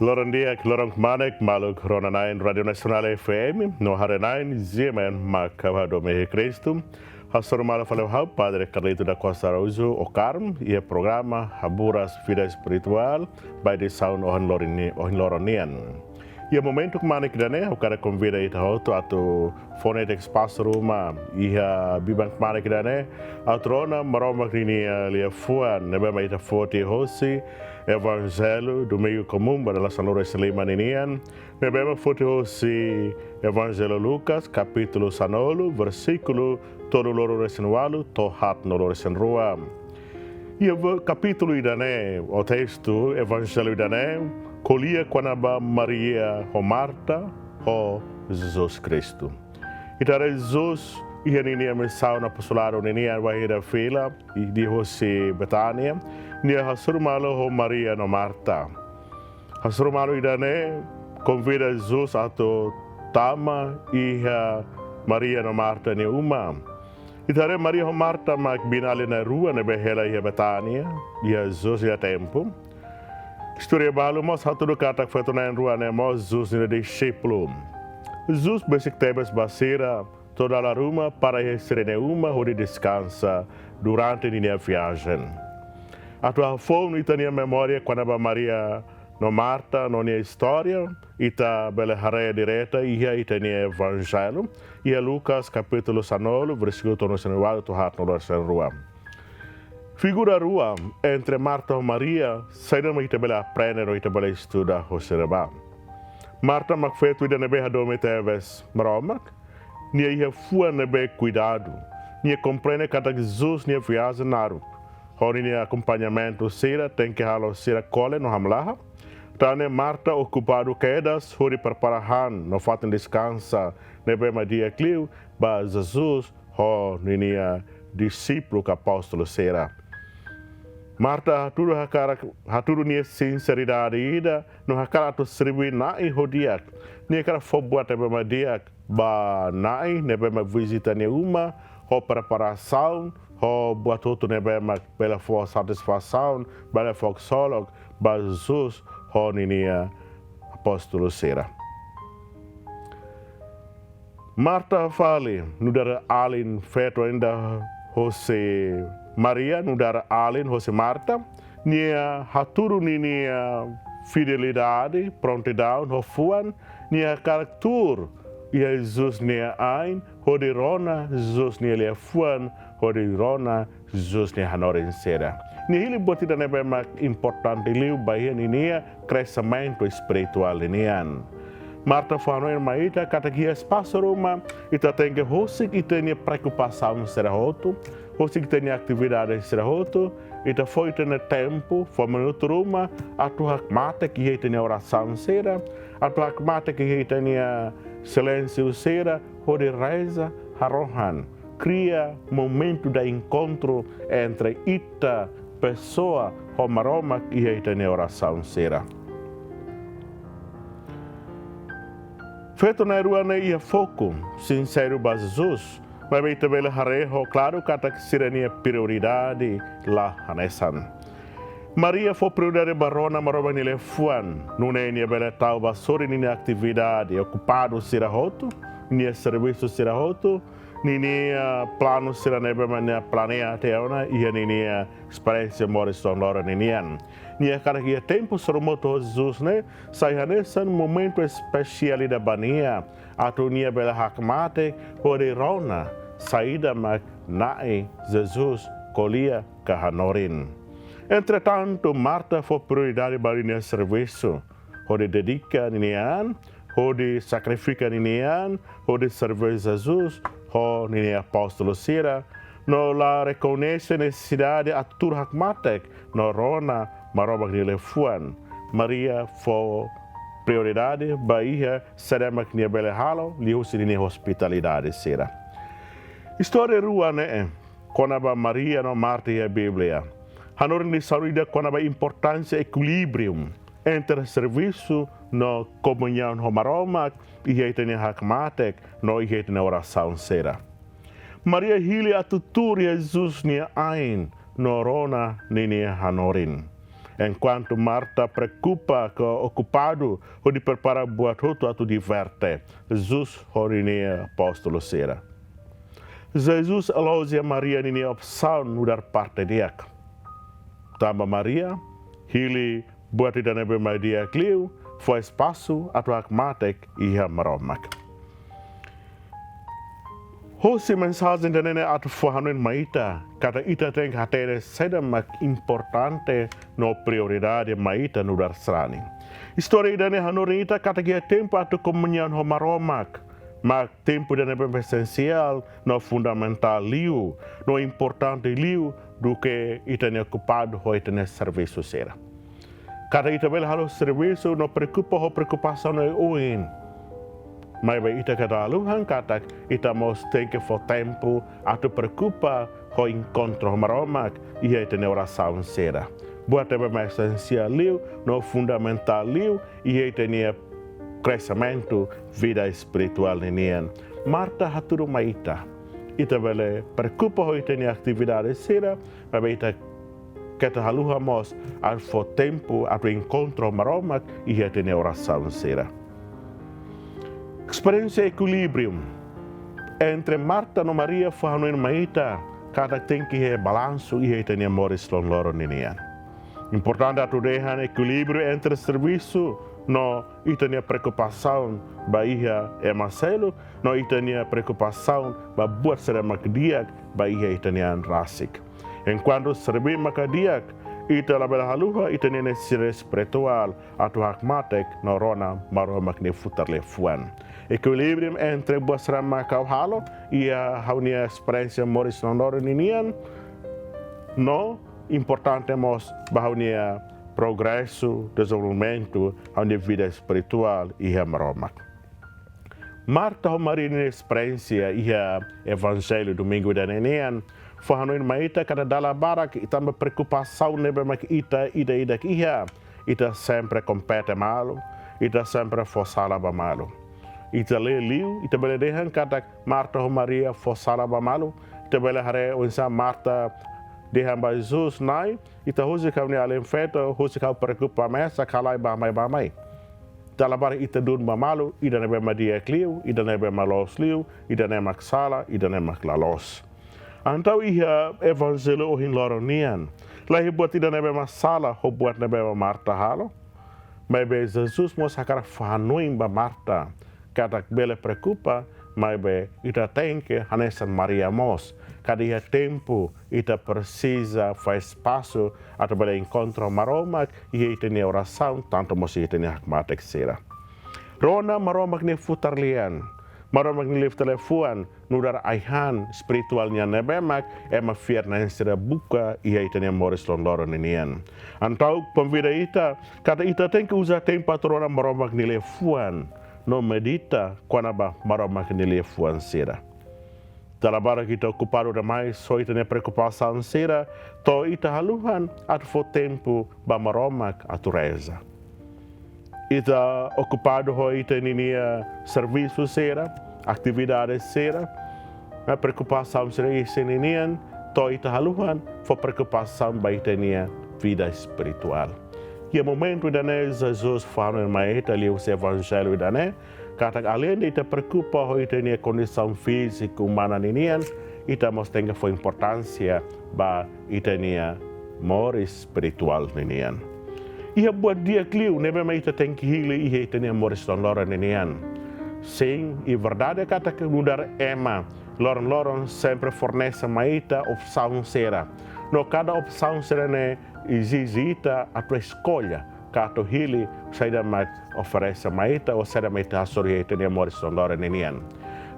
Lorong dia, lorong manek, maluk ronanain Radio Nacional FM, no harenain, zemen, macava mehe Cristo. Pastor Malo falou, Padre Carlito da Costa Araújo, o Carmo, e o programa HABURAS VIDA ESPIRITUÁL, by Edisaun ohan loronian. E o momento que manek dane, o cara convida aí auto ato fonetic espaço ruma, e a bibank manek dane, a trona maroma crinia lia fuan, nebe maita forte hosi, Evangelho do meio comum para a Salura Sleimaninian. Bebemos forte hoje Evangelho Lucas, capítulo 19, versículo todo loro resinualo, tohat no loro senrua. E o capítulo idane, o texto Evangelho idane, colia quando Maria o Marta o Jesus Cristo. E tare Jesus e a ninia mensal na apostolado ninia vai da fila e de hoje Betânia. Nia hasurmalo ho Maria no Marta. Hasurmalo idane convida Jesus ato tama e Maria no Marta ne uma. Itare Maria ho Marta mak binale na rua ne behela e Betânia e Jesus e tempo. História balu mos hatu do kata feto na rua ne mos Jesus ne discípulo. Jesus basic tebes basira toda a ruma para receber uma hora descansa durante a minha viagem. A tua fome e a memória quando a Maria no Marta, não é história, e tá bela raia direta, e aí tem o Evangelho, e é Lucas capítulo 19, versículo 19, tu hat no rua. Figura rua entre Marta e Maria, sai da meita bela aprender ou bela estuda o sereba. Marta mak feito ida nebe hadome teves maromak, ni ia fua nebe cuidado, ni compreende que Jesus ni viagem naru. Horini acompanhamento sira tem que halo sira cole no hamlaha. Tane Marta ocupado quedas, hori preparahan no fatem descansa nebe madia cliu ba Jesus ho ninia discípulo que apóstolo sira. Marta haturu nia sinceridade ida no hakara to sribi na i hodiak. Nia kara fobuat nebe madiak ba nai nebe ma visita ne uma ho preparação ho buat outro nebe mak bela for satisfação bela for solog ba Jesus ho ninia apóstolo sera. Marta fale nudara alin feto ainda Jose Maria nudara alin Jose Marta nia haturu ninia fidelidade prontidão ho fuan nia karakter ia Jesus nia ain hodi rona Jesus nia lia fuan hodi rona Jesus nia hanorin sera. Ni hili botida nebe mak importante liu bahia ninia crescimento espiritual nian. Marta fanoin maita kata kia espaço roma ita tenke hosik ita nia preocupação sera hoto hosik ita nia atividade sera hoto ita foi ita tempo foi minuto roma atu hak mata ki ita nia oração sera atu hak mata ki ita nia silêncio sera hodi reza harohan cria momento de encontro entre ita pessoa homaroma e ita nia oração sera. Feito na rua ne ia foco sincero ba Jesus, mas bem também hareho claro kata que seria prioridade lá hanesan. Maria foi prioridade barona maroma nile fuan, não é nia bela tau ba sori nia atividade ocupado sira roto, nia serviço sira roto, nia plano sira nebe mania planea teona e nia experiência moriston lora nian. Nia cara que tempo soromoto Jesus né, sai hanesan momento especial da bania, atu nia bela hakmate hori rona saída mak nae Jesus colia kahanorin. Entretanto, Marta foi prioridade para o serviço. Hode dedica nian, hode sacrifica nian, hode serve Jesus, ho ni apóstolo sira, no la reconhece necessidade a tur hakmatek, no rona marobak ni lefuan. Maria foi prioridade, baia seremak ni bele halo, liusi ni hospitalidade sira. História rua né, quando a Maria no Marta e a Bíblia. Hanor ni saúde com a importância equilibrium entre serviço no comunhão homaroma e a tem hakmatek no e tem oração sera. Maria hili a tutur Jesus ni ain no rona ni hanorin. enquanto Marta preocupa, ocupado, o de preparar buat tudo a tu diverte. Jesus horini apóstolo sera. Jesus elogia Maria nini opção no dar parte dia. Tamba Maria, hili buat ida nebe dia kliu, foi espaço atu akmatek iha maromak. Hosi mensagem da nene atu fohanuin maita, kata ita tem hatere sedamak importante no prioridade maita no dar srani. História da nene hanurin ita kata kia tempo atu komunyan ho maromak, mas tempo da nene essencial no fundamental liu, no importante liu do que ita ne ocupado ho ita ne serviço sera. Kata ita bela halo serviço no preocupação no uin. Mas ita kata aluhan katak ita mos tenke fo tempo atu preocupa ho encontro maromak ia ita ne oração sera. Buat tebe mais essencial liu no fundamental liu ia ita ne crescimento vida espiritual nenian. Marta haturu maita. Ita bela preocupa ho ita ne atividade sera, mas ita kata haluhamos al fo tempo atu encontro maromak ia ita ne oração sera. Experiência equilíbrio entre Marta e Maria fahanuin maita cada tem que é balanço e tem amores loro ninian. Importante atu dehan equilíbrio entre serviço no itania preocupação baia é Marcelo, no itania preocupação ba buat será macdiak baia itanian rasik. Enquanto servir macdiak ita labela haluha itania necessidade espiritual atu hakmatek no rona maromak ne futar lefuan. Equilíbrio entre buat será macau halo e a haunia experiência moris nondoro ninian no importante mos bahaunia progresso, desenvolvimento, haunia vida espiritual e a maromak. Marta Maria experiência e a evangelho domingo da nenian fahanuin maita kada dala barak itamba preocupação nebe mak ita ita sempre compete malo, ita sempre fossala ba malo. Ita le liu, ita bele dehan kata Marta Maria fossala ba malo, ita bele hare unsa Marta dehan ba Jesus nai, ita hoje kau ni alem feto, hoje kau preocupa mesa kalai ba mai. Dalabar ita dun ba malo, ida nebe madia kliu, ida nebe malos liu, ida nemak sala, ida nemak lalos. Antau iha evangelho ohin loronian. Lahi buat ida nebe masala, ho buat nebe Marta halo. Mas be Jesus mos hakara fahanuin ba Marta. Kata bele preocupa, mas be ita tem que hanesan Maria mos. Cada ia tempo ita precisa faz espaço atau bele encontro maromak e ita ne oração tanto mos ita ne hakmatek sera. Rona maromak ne futarlian. Maromak ne lift telefuan nudar aihan spiritualnya nebemak ema fierna sera buka e ita ne moris londoro nenian. Antau pemvida ita kata ita tem que usar tempo atrona maromak ne lefuan. No medita quando maromak ne lefuan sera. Talabara kita ocupado demais, só ita ne preocupação sera, to ita haluhan at fo tempo ba maromak atu reza. Ita ocupado ho ita ninia serviço sera, atividade sera, a preocupação sera esse ninian, to ita haluhan fo preocupação ba ita nia vida espiritual. E o momento da Jesus fala em maeta ali o evangelho da kata além de ita preocupa ho ita nia condição física humana ninian, ita mos tenga fo importância ba ita nia mor espiritual ninian. Ia buat dia kliu nebe ma ita tem que hili ia ita nia mor loro ninian. Sim, e verdade kata que mudar ema, loron sempre fornece ma ita opção sera. No cada opção sera ne exigita a tua escolha. Kato hili saida mat oferece maita ou saida maita asori ita ne moris loro ninian.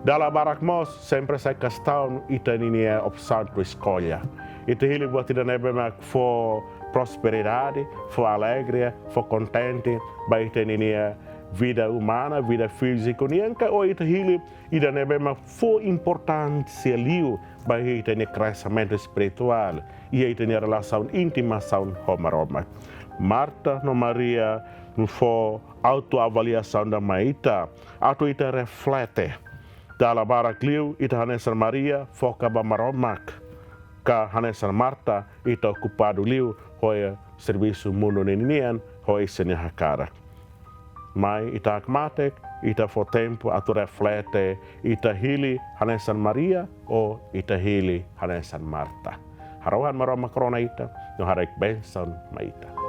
Dala barak mos sempre sai questão ita ninia opção tua escolha. Ita hili buat ida nebe mak for prosperidade, for alegria, for contente, ba ita ninia vida humana, vida física, nianca ou ita hili ida nebe mak for importância liu ba ita ne crescimento espiritual e ita ne relação íntima saun homaromak. Marta no Maria no for autoavaliação da maita, atu ita reflete. Dala barakliu ita hanesan Maria foca ba maromak. Ka hanesan Marta ita ocupado liu hoia serviço mundo ninian ho isenya hakara. Mai ita akmatek, ita fo tempo atu reflete ita hili hanesan Maria o ita hili hanesan Marta. Harawan maroma corona ita, no harek benson maita.